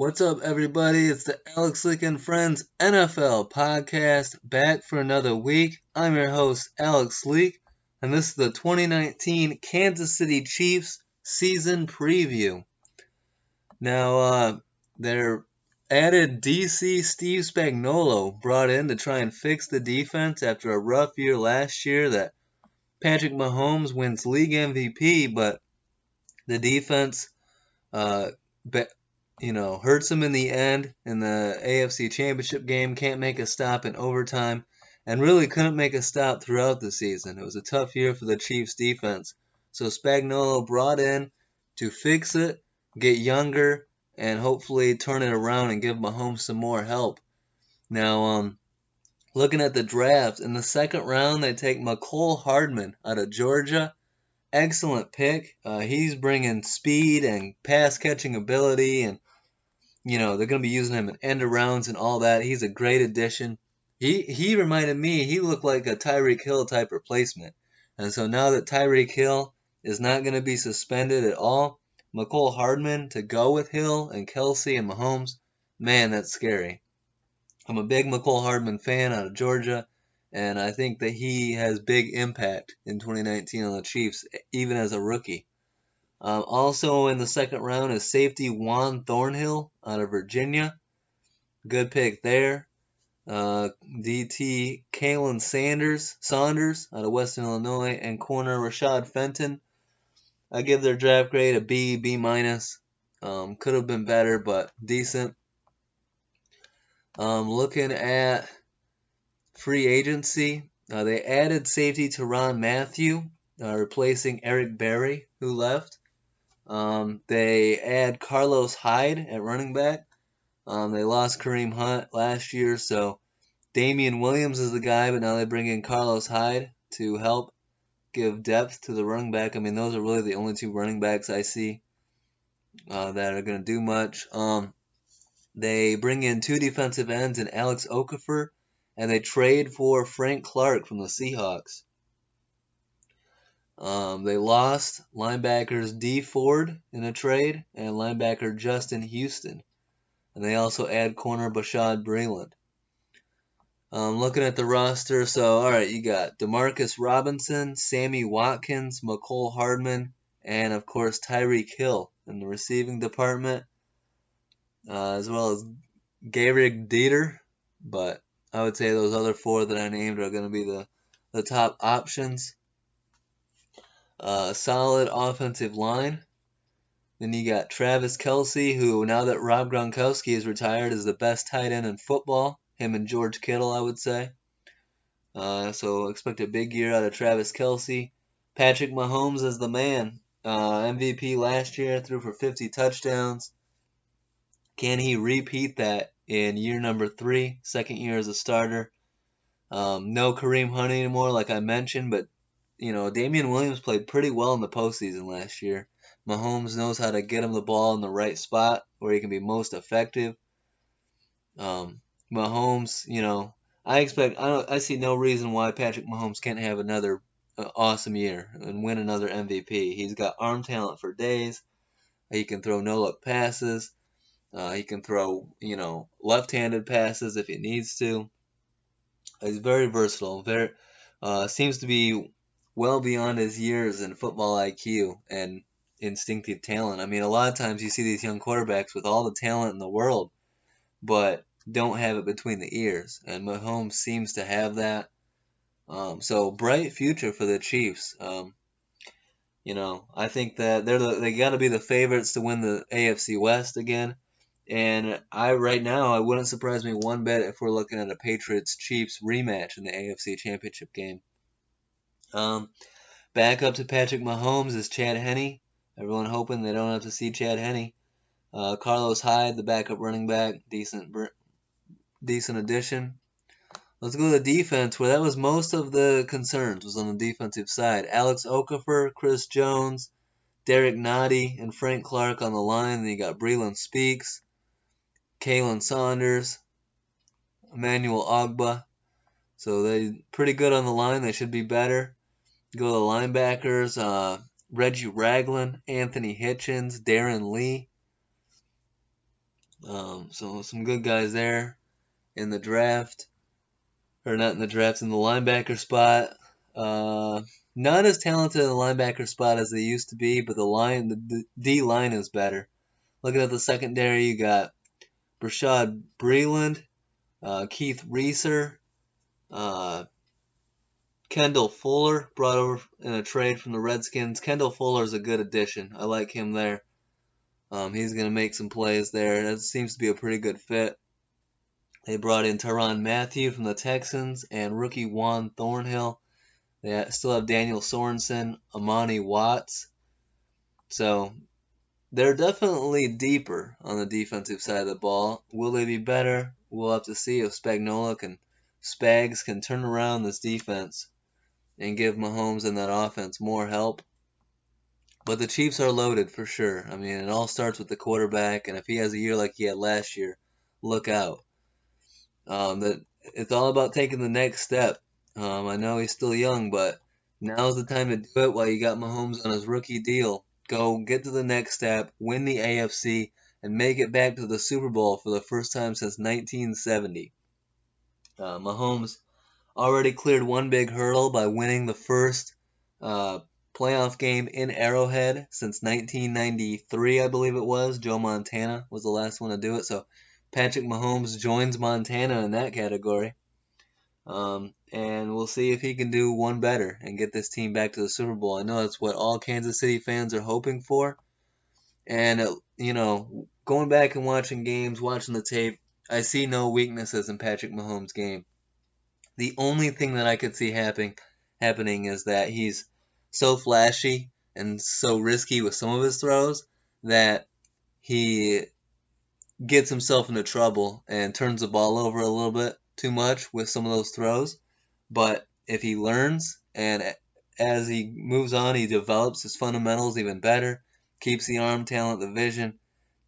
What's up, everybody? It's the Alex Leak and Friends NFL podcast back for another week. I'm your host, Alex Leak, and this is the 2019 Kansas City Chiefs season preview. Now, their added DC Steve Spagnuolo brought in to try and fix the defense after a rough year last year that Patrick Mahomes wins league MVP, but the defense hurts him in the end in the AFC Championship game, can't make a stop in overtime, and really couldn't make a stop throughout the season. It was a tough year for the Chiefs defense. So Spagnuolo brought in to fix it, get younger, and hopefully turn it around and give Mahomes some more help. Now, looking at the draft, in the second round, they take Mecole Hardman out of Georgia. Excellent pick. He's bringing speed and pass catching ability, and they're going to be using him in end arounds and all that. He's a great addition. He reminded me, he looked like a Tyreek Hill type replacement. And so now that Tyreek Hill is not going to be suspended at all, Mecole Hardman to go with Hill and Kelsey and Mahomes, man, that's scary. I'm a big Mecole Hardman fan out of Georgia, and I think that he has big impact in 2019 on the Chiefs, even as a rookie. Also in the second round is safety Juan Thornhill out of Virginia. Good pick there. DT Kalen Saunders out of Western Illinois, and corner Rashad Fenton. I give their draft grade a B, B minus. Could have been better, but decent. Looking at free agency, they added safety Tyrann Mathieu, replacing Eric Berry, who left. They add Carlos Hyde at running back. They lost Kareem Hunt last year, so Damian Williams is the guy, but now they bring in Carlos Hyde to help give depth to the running back. I mean, those are really the only two running backs I see that are going to do much. They bring in two defensive ends and Alex Okafor, and they trade for Frank Clark from the Seahawks. They lost linebackers D. Ford in a trade and linebacker Justin Houston. And they also add corner Bashad Breeland. Looking at the roster, so alright, you got DeMarcus Robinson, Sammy Watkins, Mecole Hardman, and of course Tyreek Hill in the receiving department, as well as Gehrig Dieter, but I would say those other four that I named are going to be the top options. Solid offensive line. Then you got Travis Kelce, who now that Rob Gronkowski is retired is the best tight end in football. Him and George Kittle, I would say. So expect a big year out of Travis Kelce. Patrick Mahomes is the man. MVP last year, threw for 50 touchdowns. Can he repeat that in year number 3, second year as a starter? No Kareem Hunt anymore, like I mentioned, but Damian Williams played pretty well in the postseason last year. Mahomes knows how to get him the ball in the right spot where he can be most effective. Mahomes, I see no reason why Patrick Mahomes can't have another awesome year and win another MVP. He's got arm talent for days. He can throw no-look passes. He can throw, left-handed passes if he needs to. He's very versatile. Seems to be well beyond his years in football IQ and instinctive talent. I mean, a lot of times you see these young quarterbacks with all the talent in the world, but don't have it between the ears. And Mahomes seems to have that. So bright future for the Chiefs. I think that they got to be the favorites to win the AFC West again. And right now, it wouldn't surprise me one bit if we're looking at a Patriots-Chiefs rematch in the AFC Championship game. Back up to Patrick Mahomes is Chad Henne. Everyone hoping they don't have to see Chad Henne. Carlos Hyde, the backup running back, decent addition. Let's go to the defense, where that was most of the concerns, was on the defensive side. Alex Okafor, Chris Jones, Derek Nottie, and Frank Clark on the line. Then you got Breeland Speaks, Kalen Saunders, Emmanuel Ogba. So they pretty good on the line. They should be better. Go to the linebackers, Reggie Ragland, Anthony Hitchens, Darren Lee. So some good guys there in the draft, or not in the draft, in the linebacker spot. Uh, Not as talented in the linebacker spot as they used to be, but the D line is better. Looking at the secondary, you got Brashad Breeland, Keith Reeser, uh, Kendall Fuller, brought over in a trade from the Redskins. Kendall Fuller is a good addition. I like him there. He's going to make some plays there. That seems to be a pretty good fit. They brought in Tyrann Mathieu from the Texans and rookie Juan Thornhill. They still have Daniel Sorensen, Amani Watts. So they're definitely deeper on the defensive side of the ball. Will they be better? We'll have to see if Spags can turn around this defense and give Mahomes and that offense more help. But the Chiefs are loaded for sure. I mean, it all starts with the quarterback, and if he has a year like he had last year, look out. That it's all about taking the next step. I know he's still young, but now's the time to do it while you got Mahomes on his rookie deal. Go get to the next step, win the AFC, and make it back to the Super Bowl for the first time since 1970. Mahomes already cleared one big hurdle by winning the first uh, playoff game in Arrowhead since 1993, I believe it was. Joe Montana was the last one to do it. So Patrick Mahomes joins Montana in that category. And we'll see if he can do one better and get this team back to the Super Bowl. I know that's what all Kansas City fans are hoping for. And, going back and watching games, watching the tape, I see no weaknesses in Patrick Mahomes' game. The only thing that I could see happening is that he's so flashy and so risky with some of his throws that he gets himself into trouble and turns the ball over a little bit too much with some of those throws. But if he learns and as he moves on, he develops his fundamentals even better, keeps the arm talent, the vision,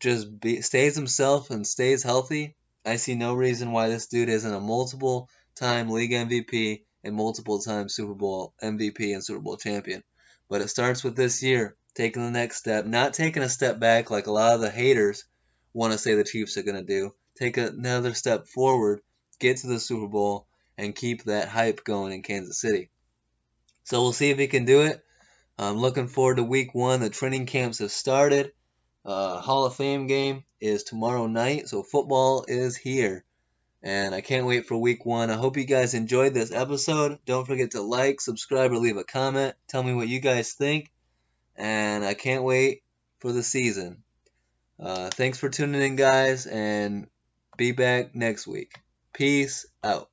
stays himself and stays healthy. I see no reason why this dude isn't a multiple time league MVP and multiple time Super Bowl MVP and Super Bowl champion. But it starts with this year, taking the next step, not taking a step back like a lot of the haters want to say the Chiefs are going to do. Take another step forward, get to the Super Bowl, and keep that hype going in Kansas City. So we'll see if he can do it. I'm looking forward to week 1. The training camps have started. Hall of Fame game is tomorrow night, so football is here. And I can't wait for week 1. I hope you guys enjoyed this episode. Don't forget to like, subscribe, or leave a comment. Tell me what you guys think. And I can't wait for the season. Thanks for tuning in, guys, and be back next week. Peace out.